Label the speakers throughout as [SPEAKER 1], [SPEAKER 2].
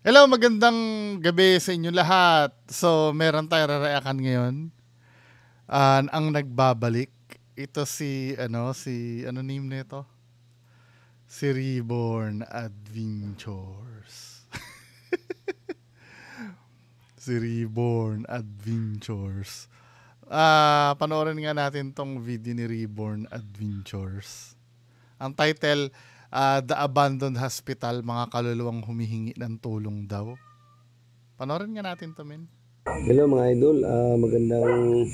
[SPEAKER 1] Hello, magandang gabi sa inyo lahat. So, meron tayong reaction ngayon. Ang nagbabalik. Ito si name nito? Si Reborn Adventures. Si Reborn Adventures. Panoorin nga natin tong video ni Reborn Adventures. Ang title, The Abandoned Hospital, mga kaluluwang humihingi ng tulong daw. Panoorin nga natin to, men.
[SPEAKER 2] Hello mga idol, magandang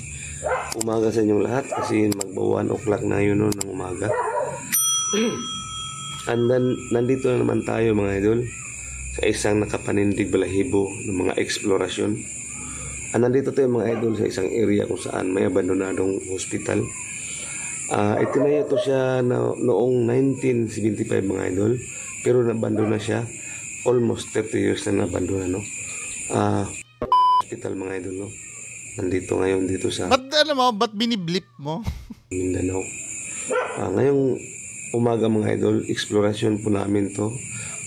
[SPEAKER 2] umaga sa inyong lahat kasi magba 1 o'clock na yun no, ng umaga. And then, nandito na naman tayo mga idol sa isang nakapanindig balahibo ng mga eksplorasyon. Nandito tayo mga idol sa isang area kung saan may abandonadong hospital. Itinayo to siya noong 1975 mga idol, pero nabandona siya. Almost 30 years na nabandona, no? Hospital mga idol, no? Nandito ngayon dito sa
[SPEAKER 1] Ba't biniblip mo?
[SPEAKER 2] Mindanao. Ngayong umaga mga idol, explorasyon po namin to.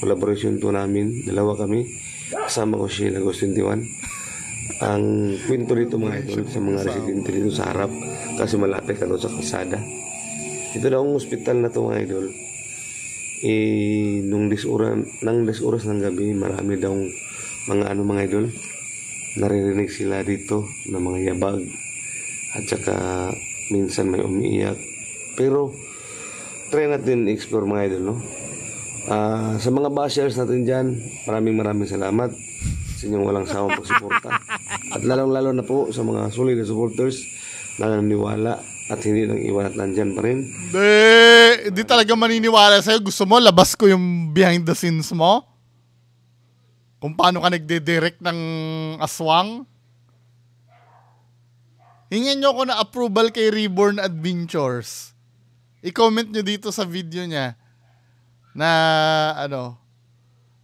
[SPEAKER 2] Collaboration to namin. Dalawa kami. Kasama ko si Lagos 21. Ang kwento dito mga idol sa mga residente dito sa harap kasi malapit ka doon sa kalsada. Ito daw ang hospital na to mga idol. Nung 10 oras ng gabi, marami daw mga mga idol. Naririnig sila dito ng mga yabag at saka minsan may umiiyak, pero try natin explore mga idol, no? Sa mga bashers natin dyan, maraming salamat sa inyong walang sawang pagsuporta at lalong-lalo na po sa mga solid na supporters na naniniwala at hindi nang iwan at nandyan pa rin.
[SPEAKER 1] Hindi talaga maniniwala sa'yo. Gusto mo labas ko yung behind the scenes mo? Kung paano ka nagde-direct ng aswang? Hingin nyo ko na approval kay Reborn Adventures. I-comment nyo dito sa video niya na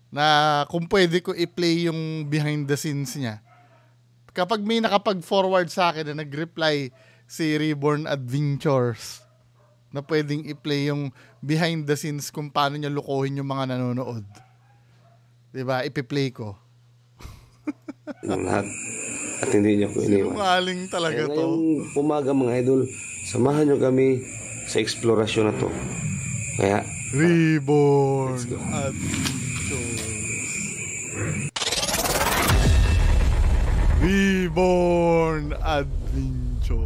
[SPEAKER 1] na kung pwede ko i-play yung behind the scenes niya. Kapag may nakapag-forward sa akin na nag-reply si Reborn Adventures na pwedeng i-play yung behind the scenes kung paano niya lukohin yung mga nanonood. Diba? Ipi-play ko.
[SPEAKER 2] Ng lahat. At hindi niyo ko iniwan.
[SPEAKER 1] Sinungaling talaga to.
[SPEAKER 2] Ngayong umaga mga idol, samahan nyo kami sa eksplorasyon na to. Kaya,
[SPEAKER 1] Reborn Adventures. Reborn Adventures.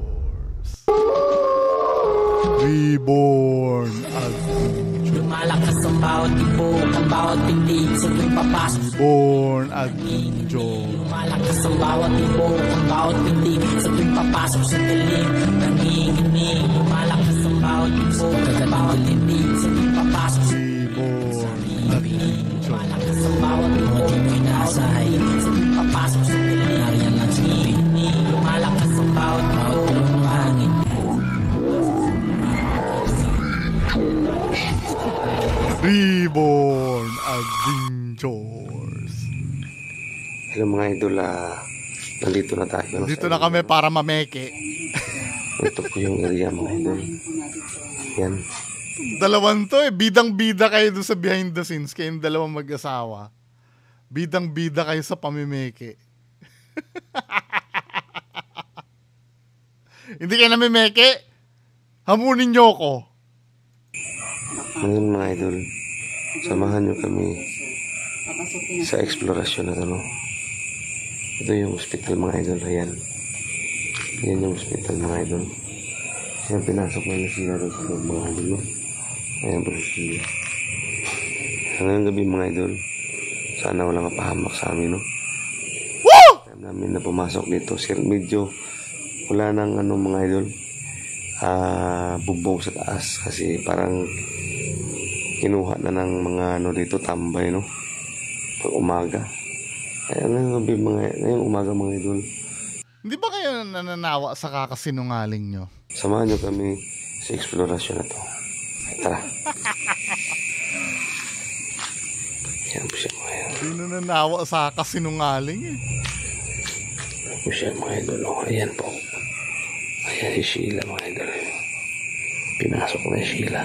[SPEAKER 1] Reborn Adventures.
[SPEAKER 3] Lumalakas ang bawat tibok, ang bawat tindig sa tuwing papasok.
[SPEAKER 1] Reborn Adventures.
[SPEAKER 3] Lumalakas ang bawat tibok, ang bawat tindig sa tuwing papasok sa dilim. Nanginginig, lumalakas ang bawat tibok, ang bawat tindig sa tuwing papasok sa
[SPEAKER 1] Reborn Adventures.
[SPEAKER 3] lumalakas ang bawat tibok, ang bawat tindig sa tuwing papasok sa dilim. Nanginginig, lumalakas ang bawat tibok, ang hangin.
[SPEAKER 1] Reborn Adventures.
[SPEAKER 2] hello mga idol, nandito na tayo.
[SPEAKER 1] Dito na kami para mameke.
[SPEAKER 2] Ito po yung area mga idol. Yan.
[SPEAKER 1] Dalawang to bidang-bida kayo doon sa behind the scenes. Kayong dalawang mag-asawa. Bidang-bida kayo sa pamimeke. Hindi kayo namimeke? Hamunin nyo ko.
[SPEAKER 2] Ngayon mga idol, samahan nyo kami sa eksplorasyon na no? Ito yung hospital mga idol. Ayan. Yan yung hospital mga idol. Ayan, pinasok na yung sila doon sa loob mga idol, no? Ayan po sila. Ngayong gabi mga idol, sana walang mapahamak sa amin, no?
[SPEAKER 1] Woo!
[SPEAKER 2] Time namin na pumasok dito, sir, medyo wala nang mga idol, bubong sa taas kasi parang kinuha na ng mga dito tambay, no? Pag umaga. Kaya ngayong umaga mga idol,
[SPEAKER 1] Hindi ba kayo nananawa sa kakasinungaling nyo?
[SPEAKER 2] samahan nyo kami sa eksplorasyon na to. Ay, tara. Yan po siya mga idol.
[SPEAKER 1] Hindi nananawa sa kakasinungaling eh.
[SPEAKER 2] Yan po siya mga idol. Oh, ayan po. Ayan si Sheila mga idol. Pinasok na si Sheila.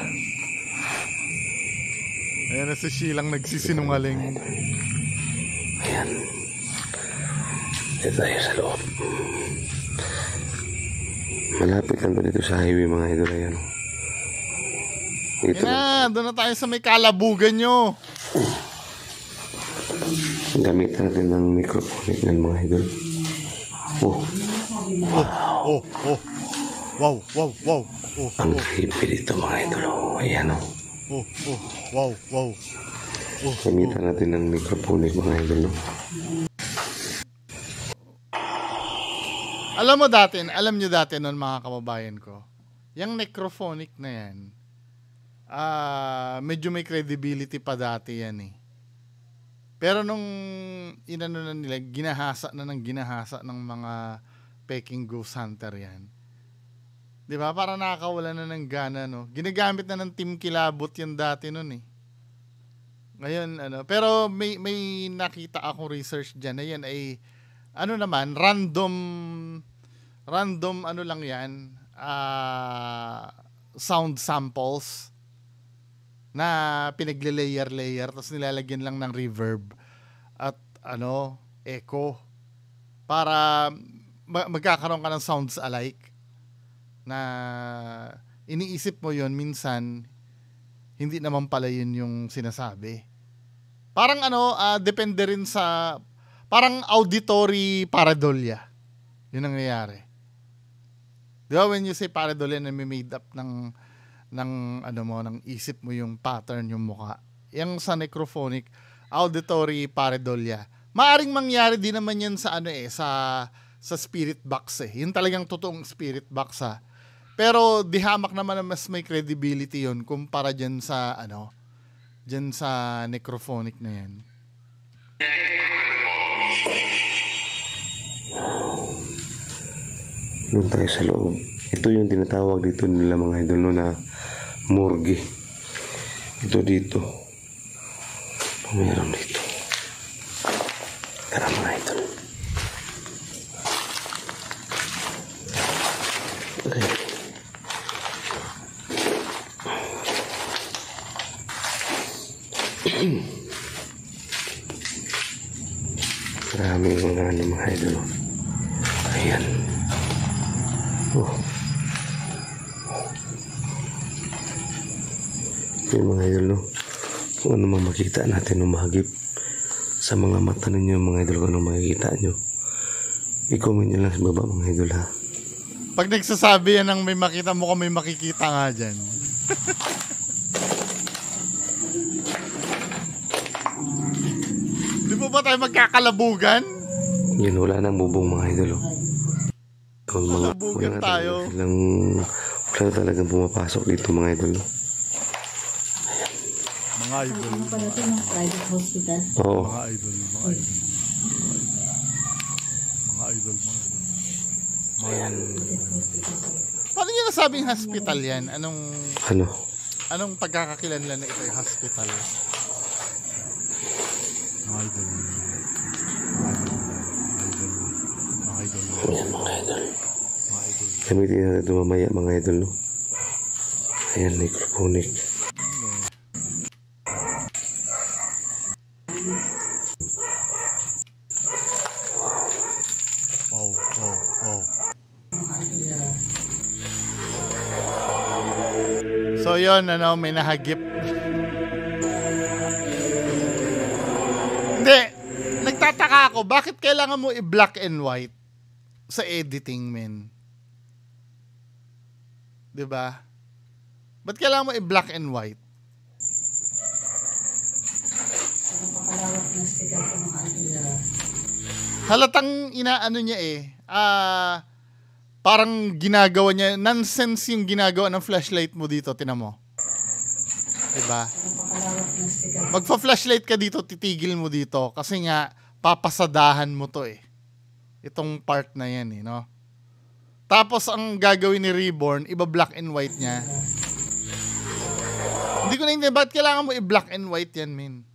[SPEAKER 1] Ayan na si Sheilang nagsisinungaling.
[SPEAKER 2] Ayan. Dito tayo sa loob. Malapit lang dito sa highway mga idol. Ayan. Dito.
[SPEAKER 1] Yan na, doon na tayo sa may kalabugan nyo.
[SPEAKER 2] Gamitan natin ng microphone ng mga idol. Oh.
[SPEAKER 1] Oh. Wow. Oh.
[SPEAKER 2] Ang creepy dito mga idol. Oh, ayan oh.
[SPEAKER 1] Wow.
[SPEAKER 2] Gamitan natin ng microphone mga idol. No?
[SPEAKER 1] Alam nyo dati nun mga kababayan ko, yung necrophonic na yan, medyo may credibility pa dati yan eh. Pero nung inano na nila, ginahasa ng mga peking ghost hunter yan. 'Di ba? Para nakakawala na ng gana, no. Ginagamit na ng Team Kilabot yan dati noon eh. Ngayon pero may nakita akong research diyan na yan ay naman random lang yan, sound samples na pinagle-layer tapos nilalagyan lang ng reverb at echo para magkakaroon ka ng sounds alike na iniisip mo yon minsan hindi naman pala yun yung sinasabi. Parang depende rin sa parang auditory pareidolia. Yun ang nangyayari. Di ba when you say pareidolia na may made up ng isip mo yung pattern, yung mukha. Yung sa necrophonic, auditory pareidolia. Maaring mangyari din naman yan sa sa spirit box eh. Yun talagang totoong spirit box ha. Pero dihamak naman na mas may credibility yun kumpara dyan sa necrophonic na yan.
[SPEAKER 2] Doon tayo sa loob. Ito yung tinatawag dito nila mga idol no, na morgue. Ito dito. Mayroon dito. Tara mga idol. Okay. Maraming mga idol. Ayan. Oh. Yung mga idol no, kung ano mang makita natin umahagip sa mga mata ninyo mga idol, kung ano makikita nyo, i-comment nyo lang sa baba mga idol ha.
[SPEAKER 1] Pag nagsasabi yan ng may makita mo, may makikita nga dyan. Di ba tayo magkakalabugan?
[SPEAKER 2] Yan, wala nang bubong mga idol. Kung
[SPEAKER 1] kalabugan tayo.
[SPEAKER 2] Wala talagang pumapasok dito mga idol.
[SPEAKER 1] Mga idol.
[SPEAKER 4] Ano pala ito ng private hospital?
[SPEAKER 2] Oo.
[SPEAKER 1] Mga idol. Paano nyo nasabing hospital yan? Anong pagkakakilanlan na ito ay hospital? Mga idol.
[SPEAKER 2] Ayan mga idol. Gamitin na ito mamaya mga idol no. Ayan, microphonic.
[SPEAKER 1] Wow. So yun, may nahagip. Hindi, nagtataka ako, bakit kailangan mo i-black and white sa editing, men? Diba? Ba't kailangan mo i-black and white? Halatang inaano niya parang ginagawa niya, nonsense yung ginagawa ng flashlight mo dito, tinan mo. Diba? Magpa-flashlight ka dito, titigil mo dito kasi nga papasadahan mo to itong part na yan no? Tapos ang gagawin ni Reborn, iba black and white niya. Hindi ko naintindihan, ba't kailangan mo i-black and white yan, men?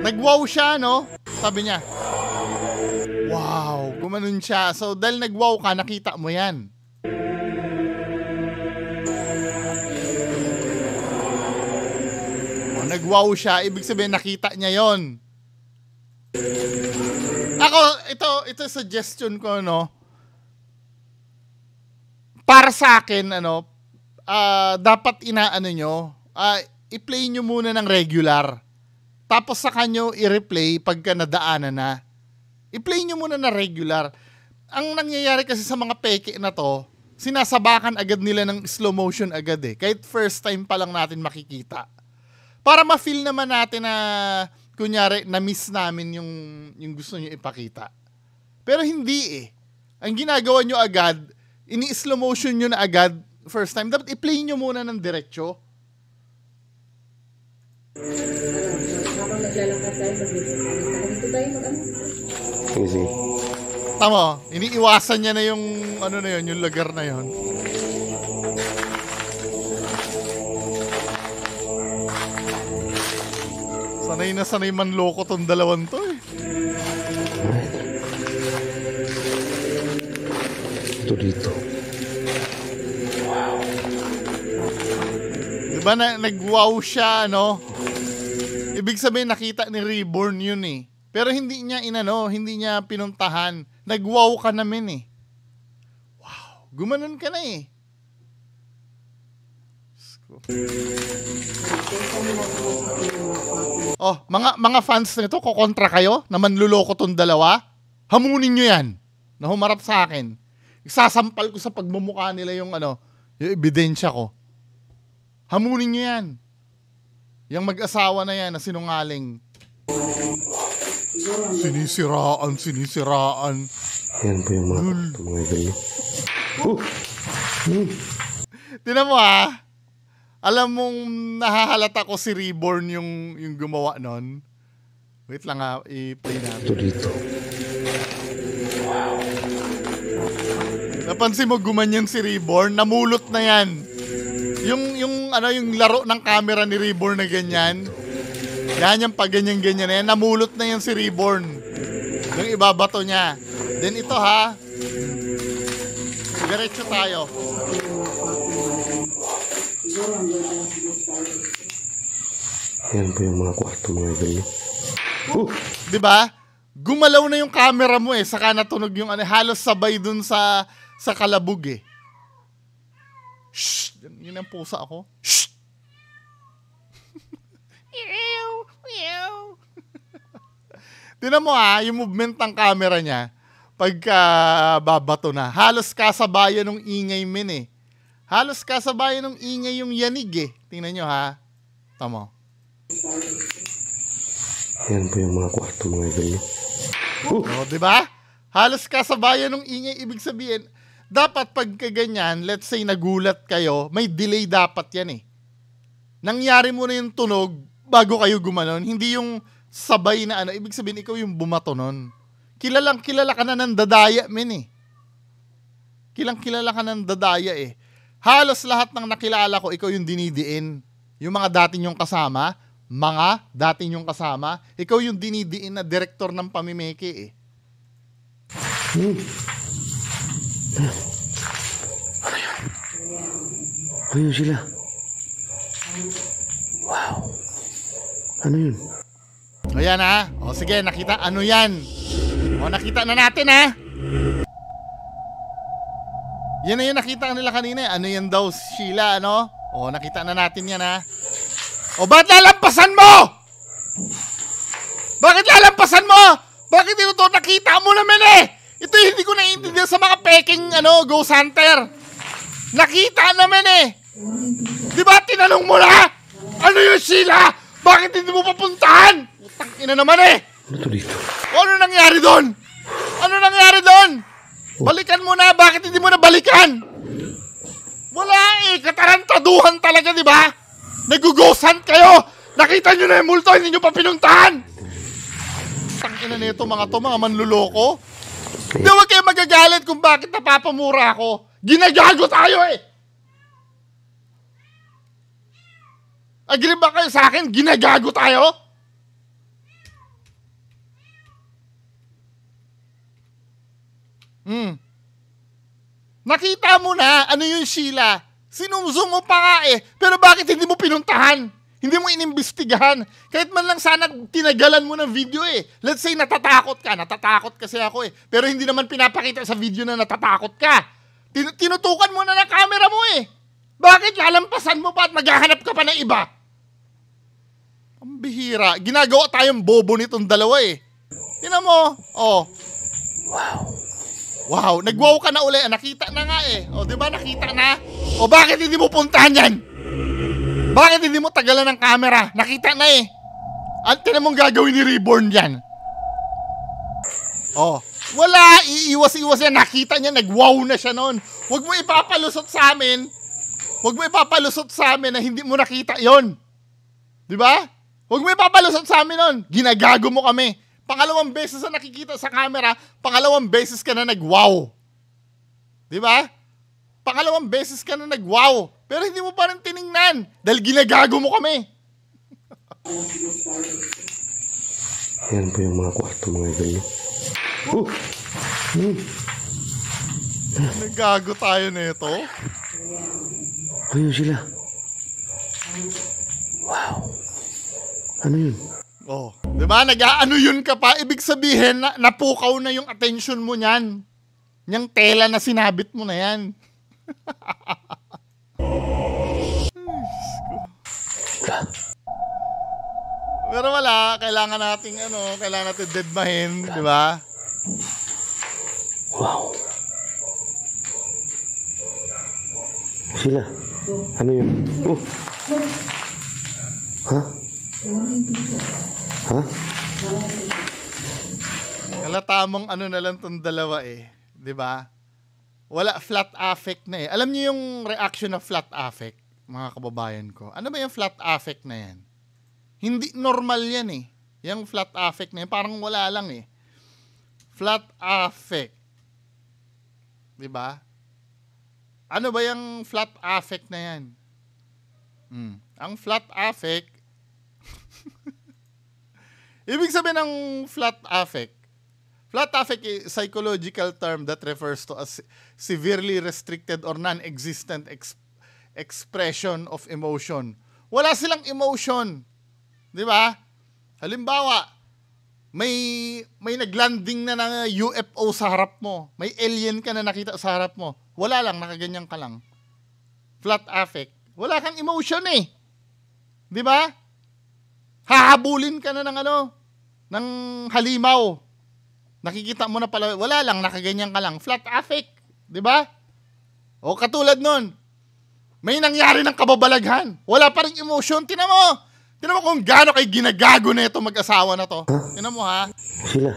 [SPEAKER 1] Nag-wow siya, no? Sabi niya, wow, gumanon siya. So, dahil nag-wow ka, nakita mo yan. nag-wow siya, ibig sabihin nakita niya yon. Ako, ito suggestion ko, no? Para sa akin, dapat i-play nyo muna ng regular. Tapos sa kanyo i-replay pagka nadaanan na. I-play nyo muna na regular. Ang nangyayari kasi sa mga peke na to, sinasabakan agad nila ng slow motion agad eh. Kahit first time pa lang natin makikita. Para ma-feel naman natin na, kunyari, na-miss namin yung gusto nyo ipakita. Pero hindi eh. Ang ginagawa nyo agad, ini-slow motion nyo na agad first time. Dapat i-play nyo muna ng diretsyo.
[SPEAKER 4] Habang naglalakad tayo, dito tayo
[SPEAKER 2] Easy.
[SPEAKER 1] Tama, iniiwasan niya na yung yung lugar na yun. Sanay manloko tong dalawang to eh.
[SPEAKER 2] Ito dito.
[SPEAKER 1] Diba nag-wow siya, Ibig sabihin nakita ni Reborn yun eh. Pero hindi niya hindi niya pinuntahan. Nag-wow ka namin eh. Wow, gumanon ka na eh. Oh, mga fans nito, kokontra kayo na manluloko tong dalawa? Hamunin nyo yan na humarap sa akin. Isasampal ko sa pagmumukha nila yung ebidensya ko. Hamunin nyo yan. Yung mag-asawa na yan na sinungaling. Sinisiraan.
[SPEAKER 2] Yan po yung mga idol.
[SPEAKER 1] Tinan mo alam mong nahahalata ko si Reborn yung gumawa nun. Wait lang i-play natin.
[SPEAKER 2] Ito dito.
[SPEAKER 1] Napansin mo gumanyan si Reborn, namulot na yan. Yung laro ng camera ni Reborn na ganyan. Yan yung pag ganyan-ganyan na yan. Namulot na yan si Reborn. Yung ibabato niya. Then ito diretso tayo.
[SPEAKER 2] Yan po yung mga kwarto mga idol.
[SPEAKER 1] Diba? Gumalaw na yung camera mo eh. Saka natunog yung halos sabay dun sa kalabog eh. Shh! Yun ang pusa ako. Shh! Tinan mo yung movement ng camera niya pagka babato na. Halos kasabayan ng ingay eh. Halos kasabayan ng ingay yung yanig eh. Tingnan nyo Tama.
[SPEAKER 2] Yan po yung mga kwarto mga idol.
[SPEAKER 1] Diba? Halos kasabayan ng ingay. Ibig sabihin, dapat pagka ganyan, let's say nagulat kayo, may delay dapat yan eh. Nangyari mo na yung tunog bago kayo gumanon. Hindi yung sabay na ibig sabihin ikaw yung bumato nun. Kilala ka na ng dadaya eh. Kilala ka ng dadaya eh. Halos lahat ng nakilala ko, ikaw yung dinidiin. Yung mga dati nyong kasama, ikaw yung dinidiin na direktor ng pamimeke eh.
[SPEAKER 2] Ano yun sila? Wow. Ano yun?
[SPEAKER 1] Ayan O sige, nakita. Ano yan? Nakita na natin Yan na yung nakita nila kanina. Ano yan daw, Sheila, nakita na natin yan ba't lalampasan mo? Bakit lalampasan mo? Bakit ito nakita mo naman Ito hindi ko naiintindihan sa mga peking ghost hunter. Nakita naman Di ba tinanong mo na? Ano yung Sheila? Bakit hindi mo papuntahan? Ina naman
[SPEAKER 2] Ano to dito?
[SPEAKER 1] Ano nangyari doon? Balikan mo na. Bakit hindi mo na balikan? Wala katarantaduhan talaga, di ba? Nag-ghost-hunt kayo. Nakita nyo na yung multo, hindi nyo pa pinuntahan. Tangina nito mga manluloko. Di wag kayo magagalit kung bakit napapamura ako. Ginagago tayo Agree ba kayo sa akin? Ginagago tayo? Nakita mo na, ano yung Sheila? Sinumzoom mo pa pero bakit hindi mo pinuntahan? Hindi mo inimbestigahan. Kahit man lang sana tinagalan mo ng video eh. Let's say natatakot ka. Natatakot kasi ako eh. Pero hindi naman pinapakita sa video na natatakot ka. Tinutukan mo na ng camera mo eh. Bakit lalampasan mo pa at maghahanap ka pa ng iba? Ang bihira. Ginagawa tayong bobo nitong dalawa eh. Tingnan mo. Oh. Wow. Nag-wow ka na uli. Nakita na nga eh. O, di ba nakita na? O, bakit hindi mo puntahan yan? Bakit hindi mo tagalan ng camera? Nakita na eh. At tinan mong gagawin ni Reborn yan. Oh. Wala. Iiwas-iwas yan. Nakita niya. Nag-wow na siya noon. Huwag mo ipapalusot sa amin. Huwag mo ipapalusot sa amin na hindi mo nakita yon. Di ba? Huwag mo ipapalusot sa amin noon. Ginagago mo kami. Pangalawang beses na nakikita sa camera, pangalawang beses ka na nag-wow. Di ba? Pangalawang beses ka na nag-wow. Pero hindi mo pa rin tiningnan. Dahil ginagago mo kami.
[SPEAKER 2] Yan po yung mga kwarto mga idol.
[SPEAKER 1] Nagago tayo na ito.
[SPEAKER 2] Ayun sila. Wow. Ano yun?
[SPEAKER 1] Oh, 'di ba? Nag-aano yun ka pa? Ibig sabihin na napukaw na yung attention mo niyan. Yang tela na sinabit mo na yan. Pero wala, kailangan nating deadmahin, 'di ba?
[SPEAKER 2] Wow. Sila. Ano yun? Ha? Ha?
[SPEAKER 1] Tamang ano na lang tong dalawa eh, 'di ba? Wala, flat affect na eh. Alam niyo yung reaction na flat affect, mga kababayan ko. Ano ba yung flat affect na yan? Hindi normal yan eh. Yung flat affect na yan, parang wala lang eh. Flat affect. 'Di ba? Ano ba yung flat affect na yan? Ang flat affect, ibig sabihin ng flat affect is a psychological term that refers to a severely restricted or non-existent expression of emotion. Wala silang emotion. Di ba? Halimbawa, may naglanding na ng UFO sa harap mo. May alien ka na nakita sa harap mo. Wala lang, nakaganyan ka lang. Flat affect. Wala kang emotion eh. Di ba? Hahabulin ka na ng halimaw. Nakikita mo na pala, wala lang, nakaganyan ka lang. Flat affect. Di ba? O katulad nun, may nangyari ng kababalaghan. Wala pa rin emotion. Tinan mo kung gaano kay ginagago na ito mag-asawa na to. Tinan mo ha.
[SPEAKER 2] Sila.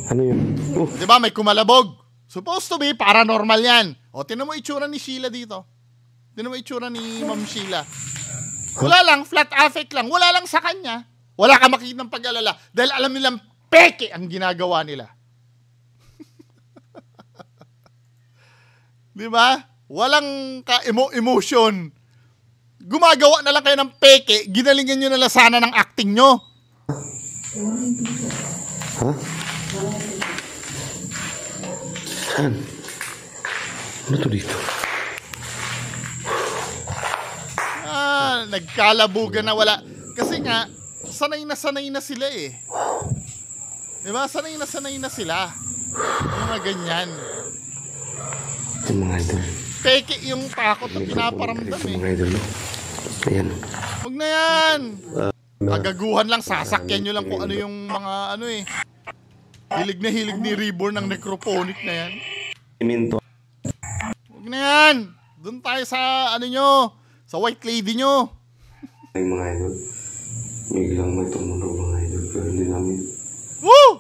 [SPEAKER 2] Ano yun?
[SPEAKER 1] Di ba may kumalabog? Supposed to be paranormal yan. O tinan mo itsura ni Sheila dito. Tinan mo itsura ni Ma'am Sheila. Wala lang, flat affect lang. Wala lang sa kanya. Wala ka makikita ng pag-alala. Dahil alam nilang peke ang ginagawa nila. Di ba? Walang emotion. Gumagawa na lang kayo ng peke, ginalingan nyo na lang sana ng acting nyo.
[SPEAKER 2] Ha? Saan? Ano to dito?
[SPEAKER 1] Nagkalabugan na wala. Kasi nga, sanay na sila eh. Diba? Sanay na sila. Yung mga ganyan.
[SPEAKER 2] Yung mga idol.
[SPEAKER 1] Peke yung takot na pinaparamdam eh.
[SPEAKER 2] Mga idol. Ayan.
[SPEAKER 1] Huwag na yan. Kagaguhan lang, sasakyan nyo lang kung ano yung mga ano eh. Hilig ni Reborn ng necrophonic na yan. Huwag na yan. Doon tayo sa ano nyo, sa white lady nyo.
[SPEAKER 2] Ay mga idol, biglang may tumunog mga idol, pero hindi namin.
[SPEAKER 1] Woo!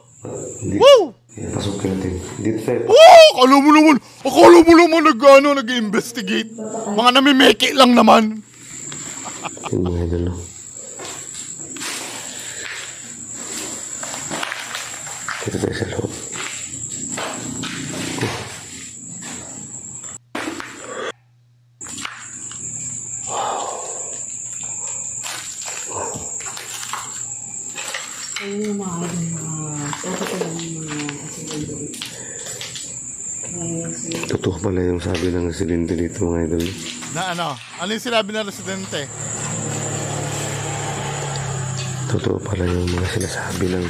[SPEAKER 1] Woo!
[SPEAKER 2] Kaya pasukin natin. Dito tayo.
[SPEAKER 1] Woo! Akala mo naman nag-investigate. Mga namimeke lang naman.
[SPEAKER 2] Yung mga idol, no? Dito tayo sa loob.
[SPEAKER 4] Ayun yung mga
[SPEAKER 2] Totoo pala yung sabi ng residente dito mga idol.
[SPEAKER 1] Na ano? Ano yung sinabi ng residente?
[SPEAKER 2] totoo pala yung mga sinasabi ng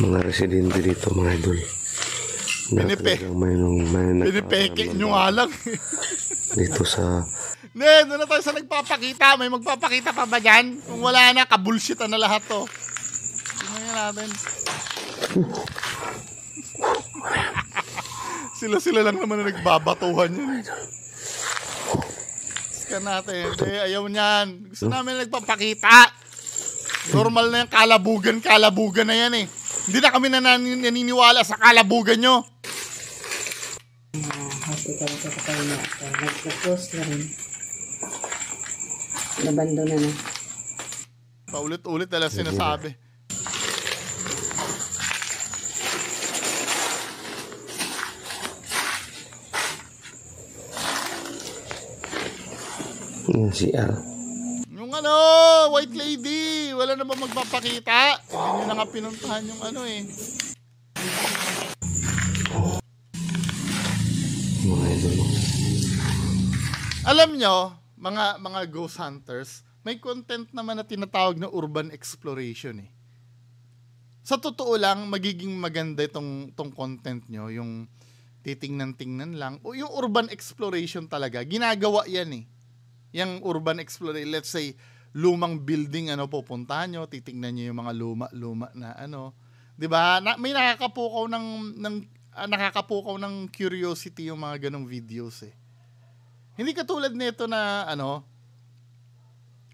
[SPEAKER 2] mga residente dito, mga idol.
[SPEAKER 1] Pinipeke nyo nga lang.
[SPEAKER 2] Dito sa...
[SPEAKER 1] Ne, doon na tayo sa nagpapakita. May magpapakita pa ba dyan? Kung wala na, kabulshitan na lahat to. Tingnan natin. Sila lang naman na nagbabatuhan yun. Scan natin. Ayaw niyan. Gusto namin na nagpapakita. Normal na yung kalabugan na yan eh. Hindi na kami naniniwala sa kalabugan nyo.
[SPEAKER 4] Hospital sa kapal na ito. Nagpo-post na rin. Nabando na.
[SPEAKER 1] Paulit-ulit na lang sinasabi.
[SPEAKER 2] Yung CR.
[SPEAKER 1] Yung white lady. Wala na ba magpapakita? Hindi nyo na nga pinuntahan yung eh.
[SPEAKER 2] Mga idol.
[SPEAKER 1] Alam nyo, mga ghost hunters, may content naman na tinatawag na urban exploration eh. Sa totoo lang, magiging maganda itong content nyo, yung titingnan-tingnan lang. O yung urban exploration talaga, ginagawa yan eh. Yung urban exploration, let's say, lumang building, pupuntahan nyo, titingnan nyo yung mga luma na diba? May nakakapukaw ng curiosity yung mga ganong videos eh. Hindi katulad nito na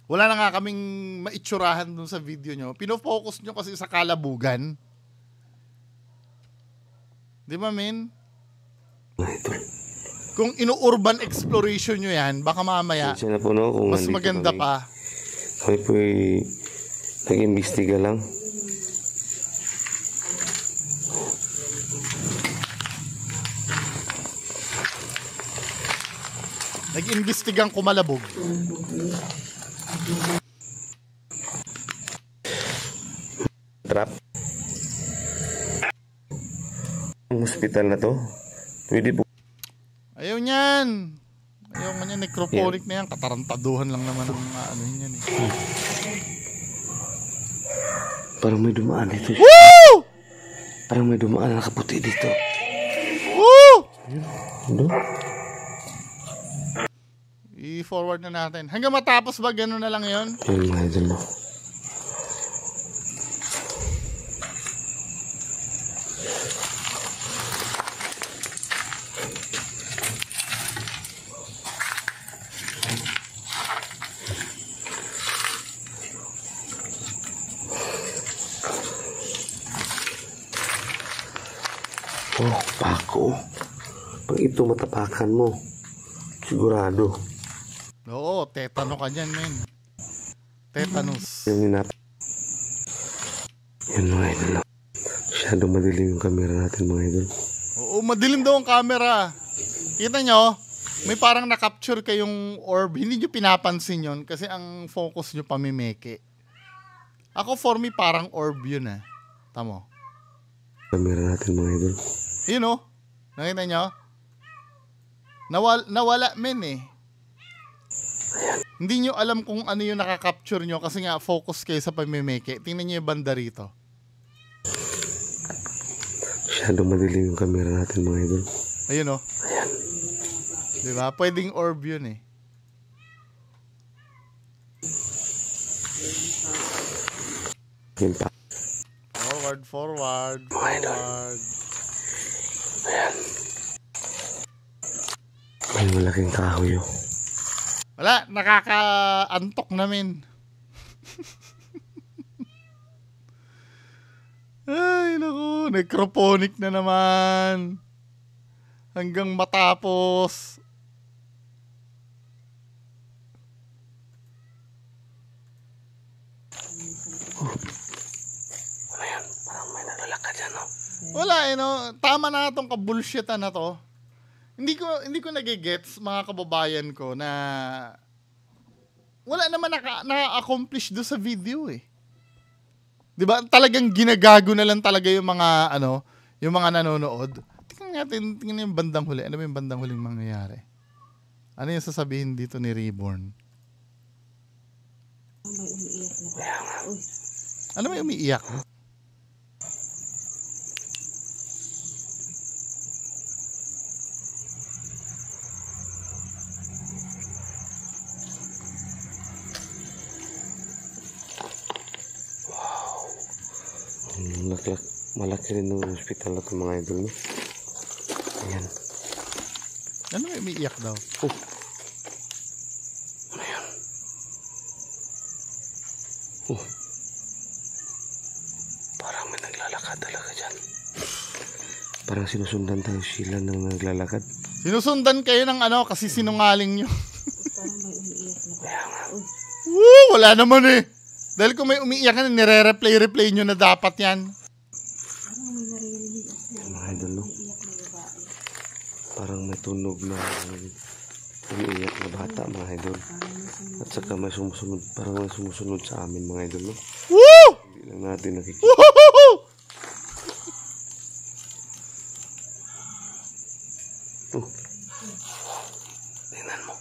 [SPEAKER 1] wala na nga kaming maitsurahan dun sa video nyo. Pinofocus nyo kasi sa kalabugan. Di ba, men? Kung ino-urban exploration nyo yan, baka mamaya mas maganda pa.
[SPEAKER 2] Kami po'y nag-imbestiga lang.
[SPEAKER 1] Nag-imbestigang kumalabog.
[SPEAKER 2] Trap. Ang hospital na to, pwede po.
[SPEAKER 1] Ayaw niyan. Ayaw man yan, necrophonic na yan. Katarantaduhan lang naman ang yan eh.
[SPEAKER 2] Parang may dumaan dito.
[SPEAKER 1] Woo!
[SPEAKER 2] Parang may dumaan na nakaputi dito.
[SPEAKER 1] Woo!
[SPEAKER 2] Ano?
[SPEAKER 1] I-forward na natin. Hanggang matapos ba, gano'n na lang yun?
[SPEAKER 2] Yung mga idol mo. Oh, Paco. Pag ito matapakan mo, sigurado.
[SPEAKER 1] Oo, tetano ka dyan, men. Tetanus.
[SPEAKER 2] Yan mga idol. Masyado madilim yung camera natin, mga idol.
[SPEAKER 1] Oo, madilim daw ang camera. Kita nyo, may parang na-capture kayong orb. Hindi nyo pinapansin yun kasi ang focus nyo pamimeke. Ako, for me, parang orb yun eh. Tamo.
[SPEAKER 2] Camera natin, mga idol.
[SPEAKER 1] Yun o. Nakita nyo? Nawala men eh. Hindi nyo alam kung ano yung nakakapture nyo kasi nga focus kayo sa pamimeke. Tingnan nyo yung banda rito.
[SPEAKER 2] Masyado madilim yung camera natin, mga idol.
[SPEAKER 1] Ayun o.
[SPEAKER 2] Ayan.
[SPEAKER 1] Diba? Pwedeng orb yun eh.
[SPEAKER 2] Yun pa.
[SPEAKER 1] Forward.
[SPEAKER 2] Ayan. May malaking kahoy oh.
[SPEAKER 1] Wala, nakaka-antok namin. Ay, naku, necrophonic na naman. Hanggang matapos.
[SPEAKER 2] Ayan, parang may nalalakad dyan oh.
[SPEAKER 1] Wala tama na itong kabulshitan na to. Hindi ko nagigets mga kababayan ko na wala naman na-accomplish do sa video eh. 'Di ba? Talagang ginagago na lang talaga yung mga yung mga nanonood. Tingnan yung bandang huli. Ano ba yung bandang huling mangyayari? Ano yung sasabihin dito ni Reborn? Ano may umiiyak?
[SPEAKER 2] Malaki rin ng hospital na ito mga idol. No? Ayan.
[SPEAKER 1] Ano may umiiyak daw?
[SPEAKER 2] Oh. Ano yan? Oh. Parang may naglalakad talaga dyan. Parang sinusundan tayo sila ng naglalakad.
[SPEAKER 1] Sinusundan kayo ng ano kasi sinungaling nyo.
[SPEAKER 4] Parang may umiiyak na.
[SPEAKER 2] Kaya nga.
[SPEAKER 1] Woo! Wala naman eh. Dahil kung may umiiyak ka, nire-replay nyo na dapat yan.
[SPEAKER 4] Parang may narinig ako.
[SPEAKER 2] Yan mga idol, no?
[SPEAKER 4] Umiiyak na babae.
[SPEAKER 2] Parang may tunog na umiiyak na bata mga idol. At saka may sumusunod, parang may sumusunod sa amin mga idol. No?
[SPEAKER 1] Woo!
[SPEAKER 2] Hindi lang natin nakikita.
[SPEAKER 1] Woo!
[SPEAKER 2] Oh. Tingnan mo.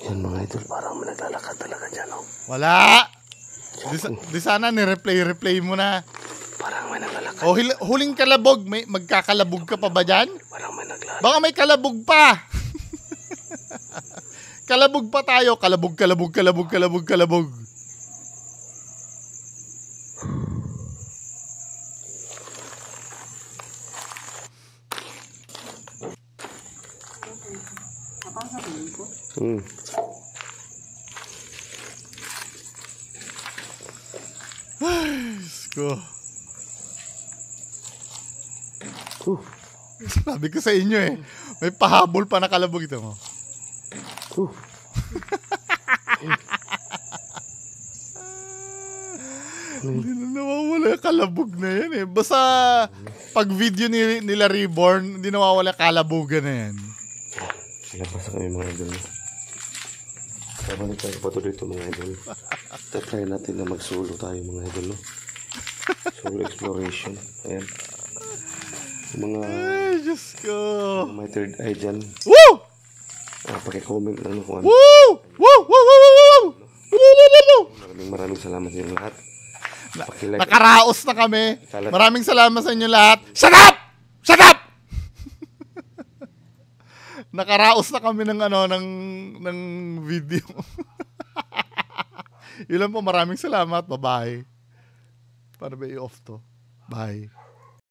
[SPEAKER 2] Yan mga idol, parang may naglalakad talaga dyan. Oh.
[SPEAKER 1] Wala! Di sana ni-replay mo na.
[SPEAKER 2] Parang may naglalakad.
[SPEAKER 1] O huling kalabog, may magkakalabog ka pa ba dyan?
[SPEAKER 2] Parang may naglalakad.
[SPEAKER 1] Baka may kalabog pa. Kalabog pa tayo. Kalabog.
[SPEAKER 4] Napasabihin ko.
[SPEAKER 1] Diyos ko. Sabi ko sa inyo eh. May pahabol pa na kalabog ito mo. Hindi na nawawala yung kalabog na yan eh. Basta pag video nila Reborn, hindi nawawala kalabogan na yan.
[SPEAKER 2] Labas kami mga idol. Sabalik tayo pa to dito mga idol. Try natin na mag-solo tayo mga idol. No? Solo exploration. Ayan. Mga
[SPEAKER 1] Ay, Diyos ko.
[SPEAKER 2] may third eye dyan.
[SPEAKER 1] Woo!
[SPEAKER 2] Paki-comment lang no, kung ano.
[SPEAKER 1] Woo! Woo! Woo! Woo! Woo!
[SPEAKER 2] Maraming salamat sa inyo lahat. Paki-like.
[SPEAKER 1] Nakaraos na kami. Maraming salamat sa inyo lahat. Shut up! Shut up! Nakaraos na kami ng ano ng video. Yun lang po, maraming salamat. Bye-bye. Para ba i-off to? Bye.